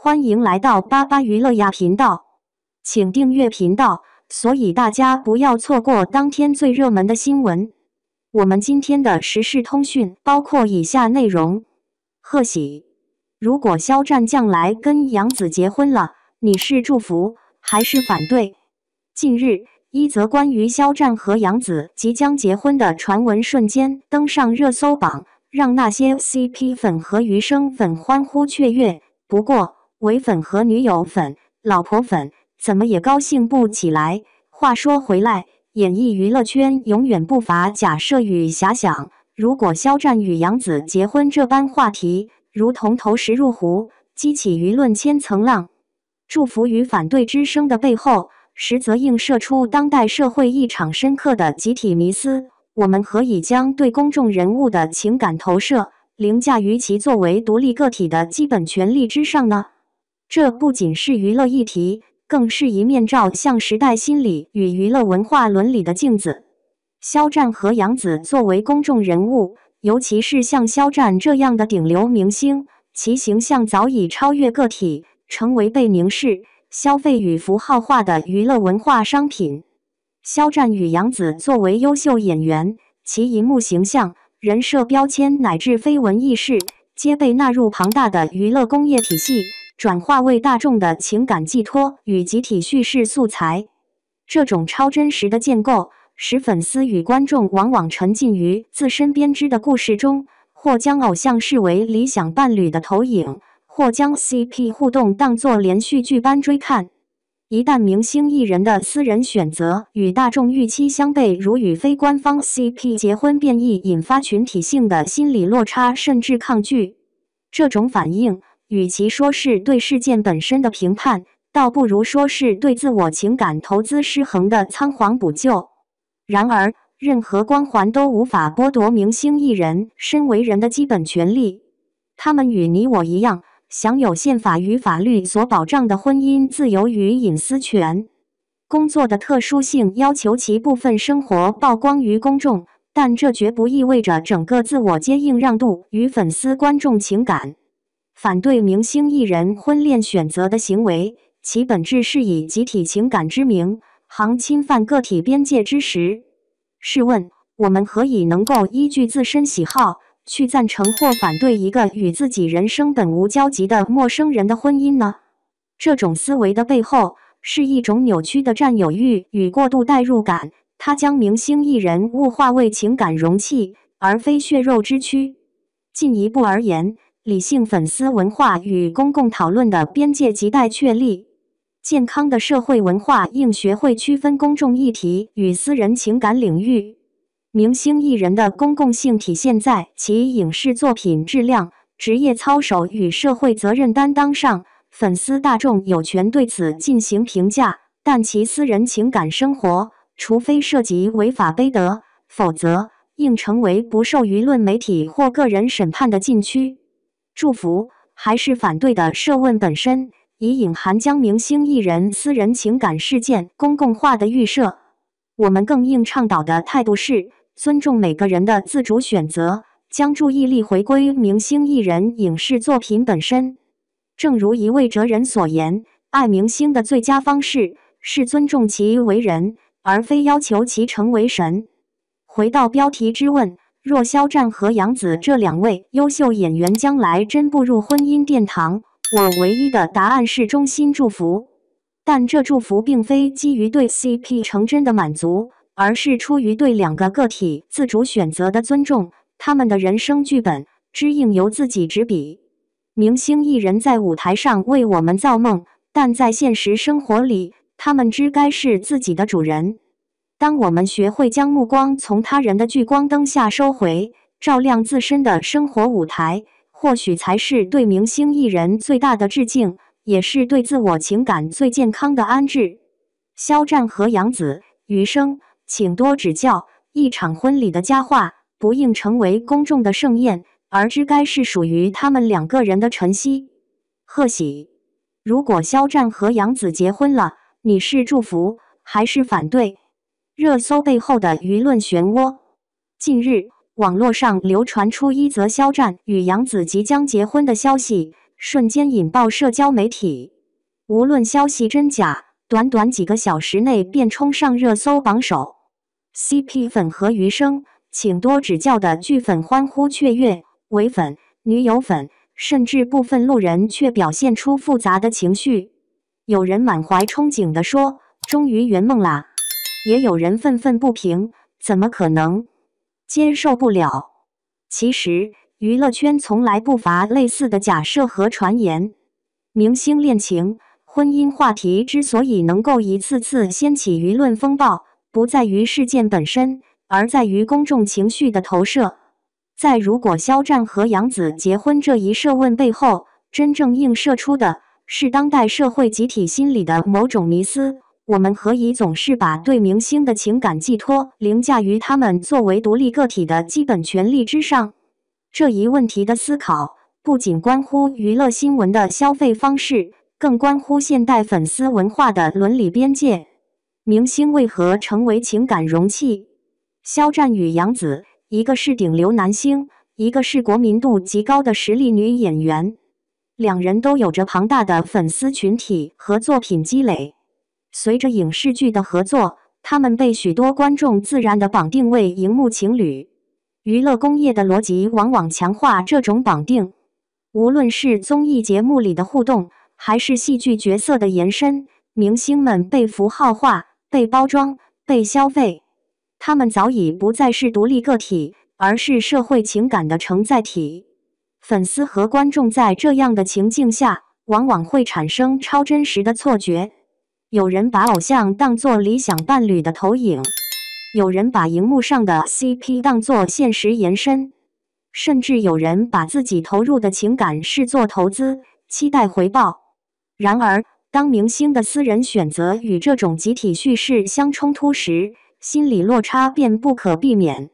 欢迎来到巴巴娱乐呀频道，请订阅频道，所以大家不要错过当天最热门的新闻。我们今天的时事通讯包括以下内容：贺喜，如果肖战将来跟杨紫结婚了，你是祝福还是反对？近日，一则关于肖战和杨紫即将结婚的传闻瞬间登上热搜榜，让那些 CP 粉和余生粉欢呼雀跃。不过，唯粉和女友粉、老婆粉怎么也高兴不起来。话说回来，演艺娱乐圈永远不乏假设与遐想。如果肖战与杨紫结婚这般话题，如同投石入湖，激起舆论千层浪。祝福与反对之声的背后，实则映射出当代社会一场深刻的集体迷思：我们何以将对公众人物的情感投射凌驾于其作为独立个体的基本权利之上呢？这不仅是娱乐议题，更是一面照向时代心理与娱乐文化伦理的镜子。肖战和杨紫作为公众人物，尤其是像肖战这样的顶流明星，其形象早已超越个体，成为被凝视、消费与符号化的娱乐文化商品。肖战与杨紫作为优秀演员，其荧幕形象、人设标签乃至绯闻轶事，皆被纳入庞大的娱乐工业体系，转化为大众的情感寄托与集体叙事素材。这种超真实的建构，使粉丝与观众往往沉浸于自身编织的故事中，或将偶像视为理想伴侣的投影，或将 CP 互动当作连续剧般追看。一旦明星艺人的私人选择与大众预期相悖，如与非官方 CP 结婚，便易引发群体性的心理落差甚至抗拒。这种反应，与其说是对事件本身的评判，倒不如说是对自我情感投资失衡的仓皇补救。然而，任何光环都无法剥夺明星艺人身为人的基本权利。他们与你我一样，享有宪法与法律所保障的婚姻自由与隐私权。工作的特殊性要求其部分生活曝光于公众，但这绝不意味着整个自我皆应让渡于粉丝观众情感。反对明星艺人婚恋选择的行为，其本质是以集体情感之名，行侵犯个体边界之实。试问，我们何以能够依据自身喜好，去赞成或反对一个与自己人生本无交集的陌生人的婚姻呢？这种思维的背后，是一种扭曲的占有欲与过度代入感，它将明星艺人物化为情感容器，而非血肉之躯。进一步而言，理性粉丝文化与公共讨论的边界亟待确立。健康的社会文化应学会区分公众议题与私人情感领域。明星艺人的公共性体现在其影视作品质量、职业操守与社会责任担当上，粉丝大众有权对此进行评价，但其私人情感生活，除非涉及违法卑德，否则应成为不受舆论媒体或个人审判的禁区。祝福还是反对的设问本身，已隐含将明星艺人私人情感事件公共化的预设。我们更应倡导的态度是，尊重每个人的自主选择，将注意力回归明星艺人影视作品本身。正如一位哲人所言，爱明星的最佳方式是尊重其为人，而非要求其成为神。回到标题之问，若肖战和杨紫这两位优秀演员将来真步入婚姻殿堂，我唯一的答案是衷心祝福。但这祝福并非基于对 CP 成真的满足，而是出于对两个个体自主选择的尊重，他们的人生剧本只应由自己执笔。明星艺人在舞台上为我们造梦，但在现实生活里，他们只该是自己的主人。当我们学会将目光从他人的聚光灯下收回，照亮自身的生活舞台，或许才是对明星艺人最大的致敬，也是对自我情感最健康的安置。肖战和杨紫，余生，请多指教。一场婚礼的佳话，不应成为公众的盛宴，而只该是属于他们两个人的晨曦。贺喜，如果肖战和杨紫结婚了，你是祝福还是反对？热搜背后的舆论漩涡。近日，网络上流传出一则肖战与杨紫即将结婚的消息，瞬间引爆社交媒体。无论消息真假，短短几个小时内便冲上热搜榜首。CP 粉和余生，请多指教的剧粉欢呼雀跃，伪粉、女友粉，甚至部分路人却表现出复杂的情绪。有人满怀憧憬地说：“终于圆梦啦！”也有人愤愤不平：“怎么可能？接受不了！”其实，娱乐圈从来不乏类似的假设和传言。明星恋情、婚姻话题之所以能够一次次掀起舆论风暴，不在于事件本身，而在于公众情绪的投射。在如果肖战和杨紫结婚这一设问背后，真正映射出的是当代社会集体心理的某种迷思。我们何以总是把对明星的情感寄托凌驾于他们作为独立个体的基本权利之上？这一问题的思考，不仅关乎娱乐新闻的消费方式，更关乎现代粉丝文化的伦理边界。明星为何成为情感容器？肖战与杨紫，一个是顶流男星，一个是国民度极高的实力女演员，两人都有着庞大的粉丝群体和作品积累。随着影视剧的合作，他们被许多观众自然地绑定为荧幕情侣。娱乐工业的逻辑往往强化这种绑定，无论是综艺节目里的互动，还是戏剧角色的延伸，明星们被符号化、被包装、被消费。他们早已不再是独立个体，而是社会情感的承载体。粉丝和观众在这样的情境下，往往会产生超真实的错觉。有人把偶像当作理想伴侣的投影，有人把荧幕上的 CP 当作现实延伸，甚至有人把自己投入的情感视作投资，期待回报。然而，当明星的私人选择与这种集体叙事相冲突时，心理落差便不可避免。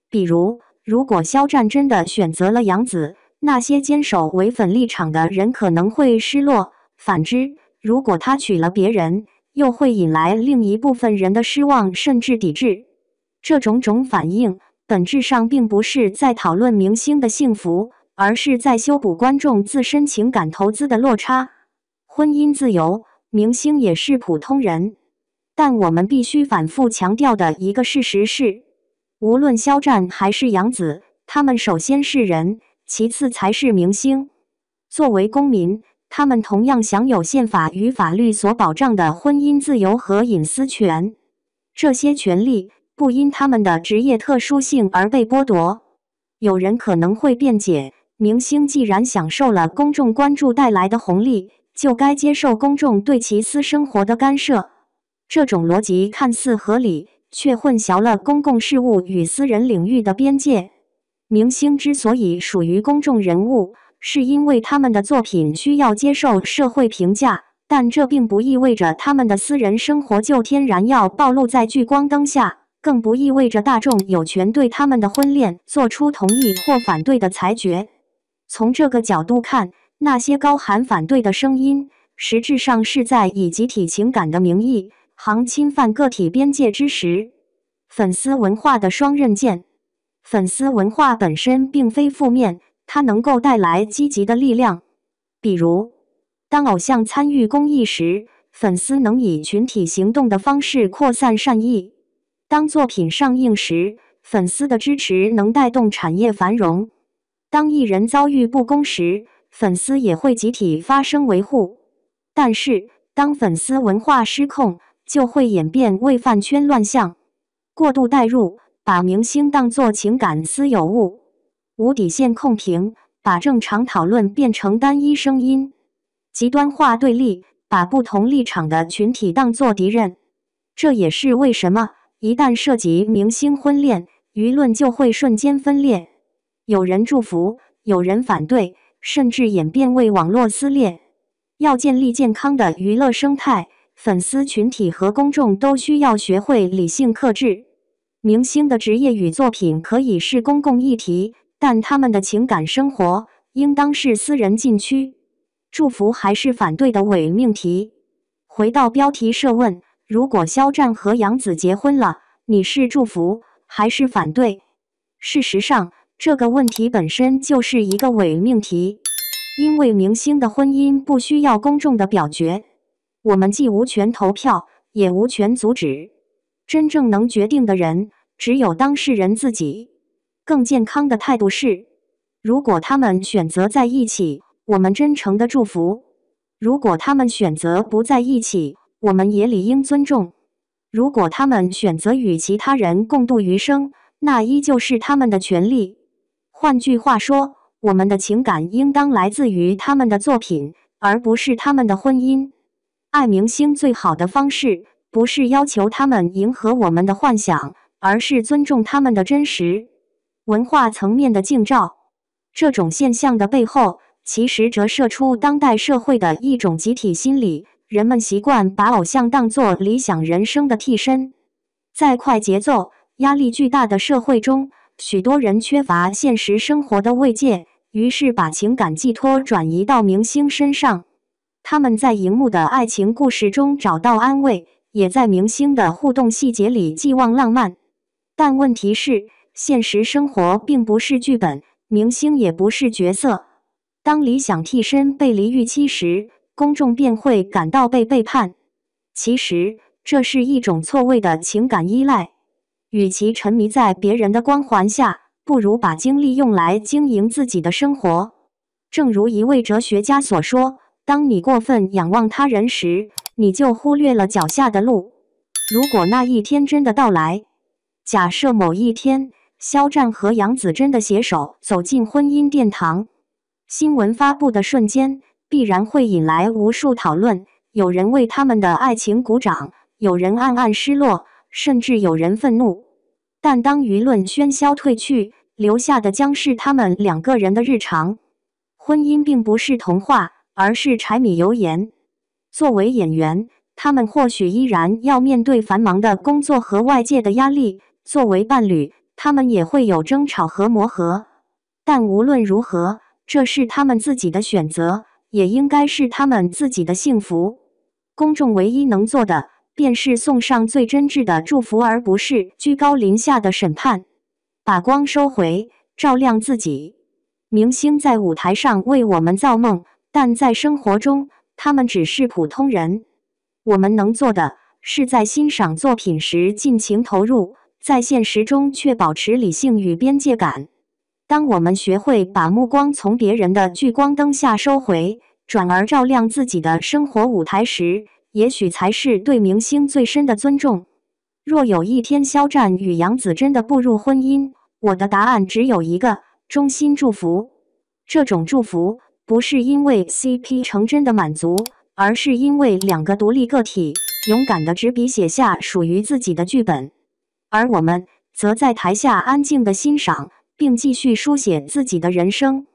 比如，如果肖战真的选择了杨紫，那些坚守伪粉立场的人可能会失落；反之，如果他娶了别人，又会引来另一部分人的失望甚至抵制。这种反应，本质上并不是在讨论明星的幸福，而是在修补观众自身情感投资的落差。婚姻自由，明星也是普通人。但我们必须反复强调的一个事实是，无论肖战还是杨紫，他们首先是人，其次才是明星。作为公民，他们同样享有宪法与法律所保障的婚姻自由和隐私权。这些权利不因他们的职业特殊性而被剥夺。有人可能会辩解，明星既然享受了公众关注带来的红利，就该接受公众对其私生活的干涉。这种逻辑看似合理，却混淆了公共事务与私人领域的边界。明星之所以属于公众人物，是因为他们的作品需要接受社会评价，但这并不意味着他们的私人生活就天然要暴露在聚光灯下，更不意味着大众有权对他们的婚恋做出同意或反对的裁决。从这个角度看，那些高喊反对的声音，实质上是在以集体情感的名义行侵犯个体边界之实。粉丝文化的双刃剑。粉丝文化本身并非负面，它能够带来积极的力量。比如，当偶像参与公益时，粉丝能以群体行动的方式扩散善意；当作品上映时，粉丝的支持能带动产业繁荣；当艺人遭遇不公时，粉丝也会集体发声维护。但是，当粉丝文化失控，就会演变为饭圈乱象，过度带入，把明星当作情感私有物；无底线控评，把正常讨论变成单一声音；极端化对立，把不同立场的群体当作敌人。这也是为什么一旦涉及明星婚恋，舆论就会瞬间分裂，有人祝福，有人反对，甚至演变为网络撕裂。要建立健康的娱乐生态，粉丝群体和公众都需要学会理性克制。明星的职业与作品可以是公共议题，但他们的情感生活应当是私人禁区。祝福还是反对的伪命题。回到标题设问，如果肖战和杨紫结婚了，你是祝福还是反对？事实上，这个问题本身就是一个伪命题。因为明星的婚姻不需要公众的表决，我们既无权投票，也无权阻止。真正能决定的人，只有当事人自己。更健康的态度是，如果他们选择在一起，我们真诚的祝福；如果他们选择不在一起，我们也理应尊重。如果他们选择与其他人共度余生，那依旧是他们的权利。换句话说，我们的情感应当来自于他们的作品，而不是他们的婚姻。爱明星最好的方式，不是要求他们迎合我们的幻想，而是尊重他们的真实。文化层面的映照，这种现象的背后，其实折射出当代社会的一种集体心理。人们习惯把偶像当作理想人生的替身。在快节奏、压力巨大的社会中，许多人缺乏现实生活的慰藉，于是把情感寄托转移到明星身上。他们在荧幕的爱情故事中找到安慰，也在明星的互动细节里寄望浪漫。但问题是，现实生活并不是剧本，明星也不是角色。当理想替身背离预期时，公众便会感到被背叛。其实，这是一种错位的情感依赖。与其沉迷在别人的光环下，不如把精力用来经营自己的生活。正如一位哲学家所说，当你过分仰望他人时，你就忽略了脚下的路。如果那一天真的到来，假设某一天，肖战和杨子真的携手走进婚姻殿堂，新闻发布的瞬间，必然会引来无数讨论，有人为他们的爱情鼓掌，有人暗暗失落，甚至有人愤怒。但当舆论喧嚣退去，留下的将是他们两个人的日常。婚姻并不是童话，而是柴米油盐。作为演员，他们或许依然要面对繁忙的工作和外界的压力；作为伴侣，他们也会有争吵和磨合。但无论如何，这是他们自己的选择，也应该是他们自己的幸福。公众唯一能做的，便是送上最真挚的祝福，而不是居高临下的审判。把光收回，照亮自己。明星在舞台上为我们造梦，但在生活中，他们只是普通人。我们能做的，是在欣赏作品时尽情投入，在现实中却保持理性与边界感。当我们学会把目光从别人的聚光灯下收回，转而照亮自己的生活舞台时，也许才是对明星最深的尊重。若有一天肖战与杨子真的步入婚姻，我的答案只有一个：衷心祝福。这种祝福不是因为 CP 成真的满足，而是因为两个独立个体勇敢地执笔写下属于自己的剧本，而我们则在台下安静地欣赏，并继续书写自己的人生。